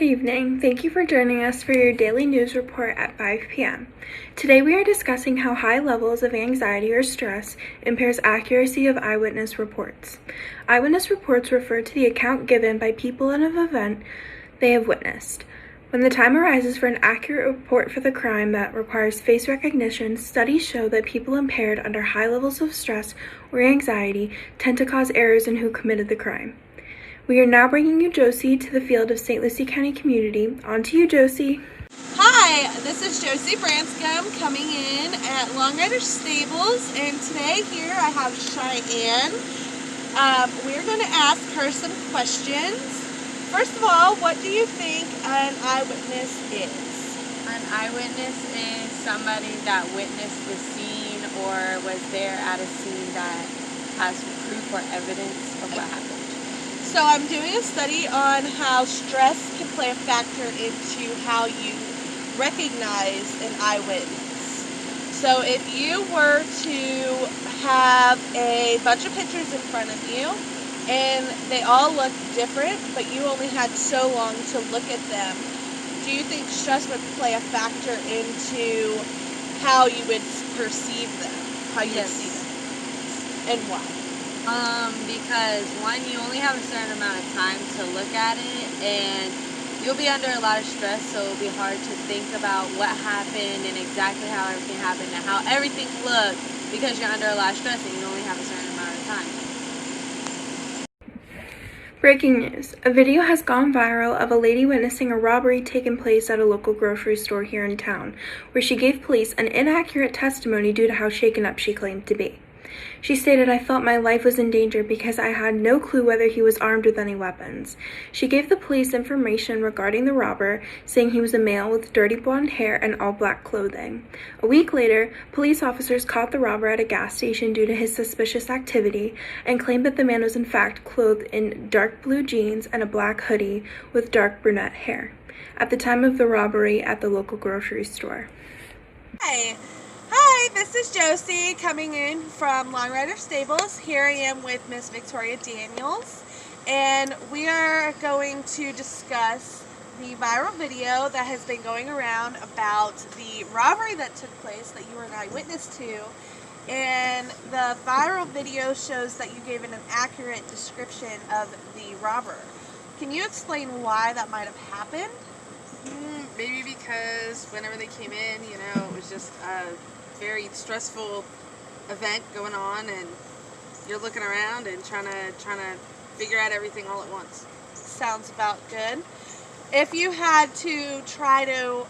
Good evening. Thank you for joining us for your daily news report at 5 p.m. Today we are discussing how high levels of anxiety or stress impairs accuracy of eyewitness reports. Eyewitness reports refer to the account given by people in an event they have witnessed. When the time arises for an accurate report for the crime that requires face recognition, studies show that people impaired under high levels of stress or anxiety tend to cause errors in who committed the crime. We are now bringing you Josie to the field of St. Lucie County Community. On to you, Josie. Hi, this is Josie Branscombe coming in at Long Rider Stables, and today here I have Cheyenne. We're going to ask her some questions. First of all, what do you think an eyewitness is? An eyewitness is somebody that witnessed the scene or was there at a scene that has proof or evidence of what happened. So I'm doing a study on how stress can play a factor into how you recognize an eyewitness. So if you were to have a bunch of pictures in front of you and they all look different, but you only had so long to look at them, do you think stress would play a factor into how you would perceive them, how you would see them, and why? Because one, you only have a certain amount of time to look at it, and you'll be under a lot of stress, so it'll be hard to think about what happened and exactly how everything happened and how everything looked, because you're under a lot of stress and you only have a certain amount of time. Breaking news. A video has gone viral of a lady witnessing a robbery taking place at a local grocery store here in town, where she gave police an inaccurate testimony due to how shaken up she claimed to be. She stated, "I felt my life was in danger because I had no clue whether he was armed with any weapons." She gave the police information regarding the robber, saying he was a male with dirty blonde hair and all black clothing. A week later, police officers caught the robber at a gas station due to his suspicious activity and claimed that the man was in fact clothed in dark blue jeans and a black hoodie with dark brunette hair at the time of the robbery at the local grocery store. Hi, this is Josie coming in from Long Rider Stables. Here I am with Miss Victoria Daniels, and we are going to discuss the viral video that has been going around about the robbery that took place that you were an eyewitness to. And the viral video shows that you gave an accurate description of the robber. Can you explain why that might have happened? Maybe because whenever they came in, it was just a very stressful event going on, and you're looking around and trying to figure out everything all at once. Sounds about good. If you had to try to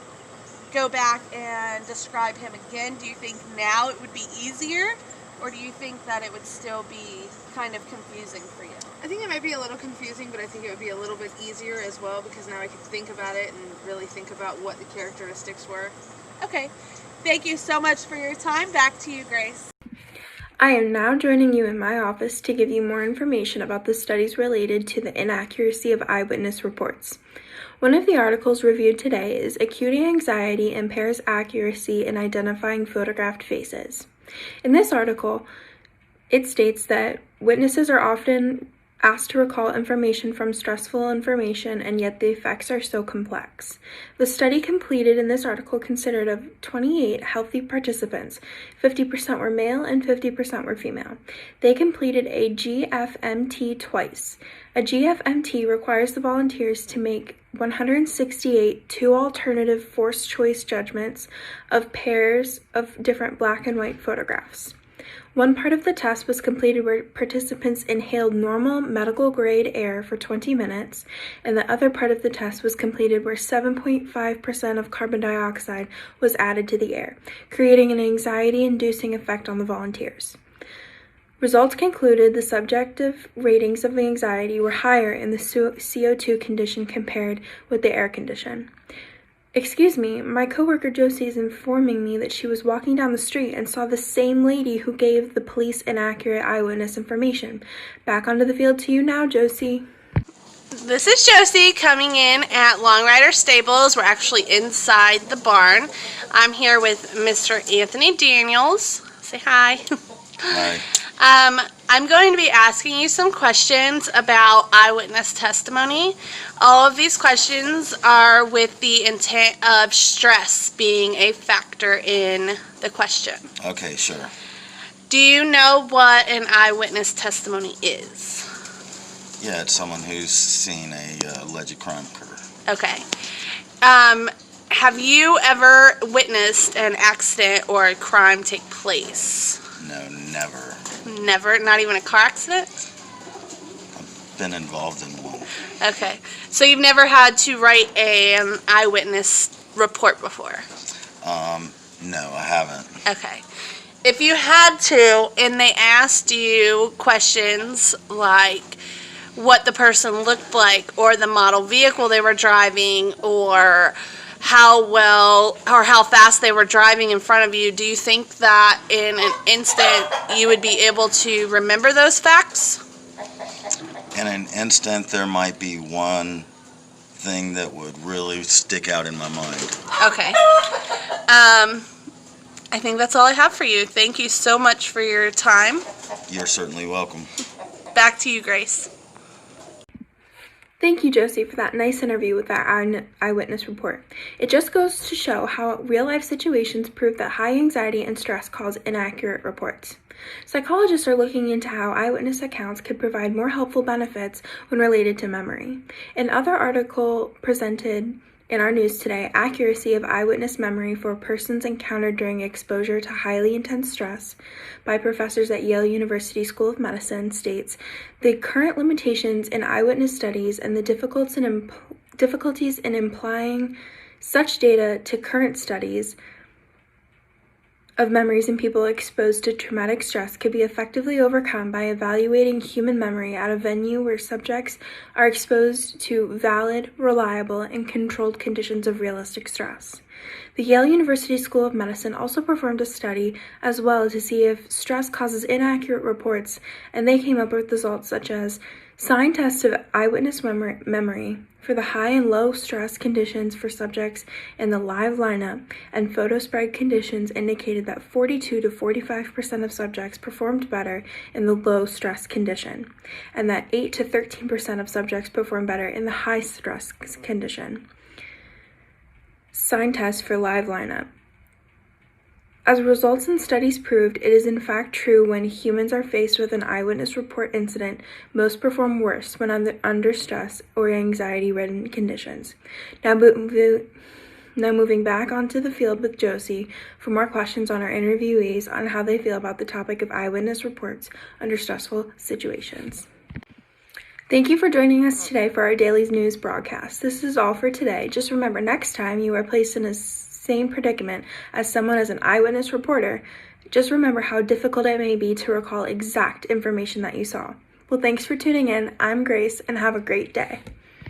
go back and describe him again, do you think now it would be easier, or do you think that it would still be kind of confusing for you? I think it might be a little confusing, but I think it would be a little bit easier as well, because now I can think about it and really think about what the characteristics were. Okay. Thank you so much for your time. Back to you, Grace. I am now joining you in my office to give you more information about the studies related to the inaccuracy of eyewitness reports. One of the articles reviewed today is Acute Anxiety Impairs Accuracy in Identifying Photographed Faces. In this article, it states that witnesses are often asked to recall information from stressful information, and yet the effects are so complex. The study completed in this article considered of 28 healthy participants. 50% were male and 50% were female. They completed a GFMT twice. A GFMT requires the volunteers to make 168 two-alternative forced choice judgments of pairs of different black and white photographs. One part of the test was completed where participants inhaled normal medical-grade air for 20 minutes, and the other part of the test was completed where 7.5% of carbon dioxide was added to the air, creating an anxiety-inducing effect on the volunteers. Results concluded the subjective ratings of anxiety were higher in the CO2 condition compared with the air condition. "Excuse me, my coworker Josie is informing me that she was walking down the street and saw the same lady who gave the police inaccurate eyewitness information. Back onto the field to you now, Josie." This is Josie coming in at Long Rider Stables. We're actually inside the barn. I'm here with Mr. Anthony Daniels. Say hi. Hi. I'm going to be asking you some questions about eyewitness testimony. All of these questions are with the intent of stress being a factor in the question. Okay, sure. Do you know what an eyewitness testimony is? Yeah, it's someone who's seen a alleged crime occur. Okay. Have you ever witnessed an accident or a crime take place? No, never. Never? Not even a car accident? I've been involved in one. Okay. So you've never had to write an eyewitness report before? No, I haven't. Okay. If you had to, and they asked you questions like what the person looked like, or the model vehicle they were driving, or how well or how fast they were driving in front of you, do you think that in an instant you would be able to remember those facts? In an instant, there might be one thing that would really stick out in my mind. Okay. I think that's all I have for you. Thank you so much for your time. You're certainly welcome. Back to you, Grace. Thank you, Josie, for that nice interview with that eyewitness report. It just goes to show how real-life situations prove that high anxiety and stress cause inaccurate reports. Psychologists are looking into how eyewitness accounts could provide more helpful benefits when related to memory. Another article presented in our news today, Accuracy of Eyewitness Memory for Persons Encountered During Exposure to Highly Intense Stress, by professors at Yale University School of Medicine, states the current limitations in eyewitness studies and the difficulties in applying such data to current studies of memories in people exposed to traumatic stress could be effectively overcome by evaluating human memory at a venue where subjects are exposed to valid, reliable, and controlled conditions of realistic stress. The Yale University School of Medicine also performed a study as well to see if stress causes inaccurate reports, and they came up with results such as sign tests of eyewitness memory for the high and low stress conditions for subjects in the live lineup, and photo spread conditions indicated that 42 to 45% of subjects performed better in the low stress condition, and that 8 to 13% of subjects performed better in the high stress condition. Sign test for live lineup. As results in studies proved, it is in fact true when humans are faced with an eyewitness report incident, most perform worse when under stress or anxiety-ridden conditions. Now moving back onto the field with Josie for more questions on our interviewees on how they feel about the topic of eyewitness reports under stressful situations. Thank you for joining us today for our daily news broadcast. This is all for today. Just remember, next time you are placed in a same predicament as someone as an eyewitness reporter, just remember how difficult it may be to recall exact information that you saw. Well, thanks for tuning in. I'm Grace, and have a great day.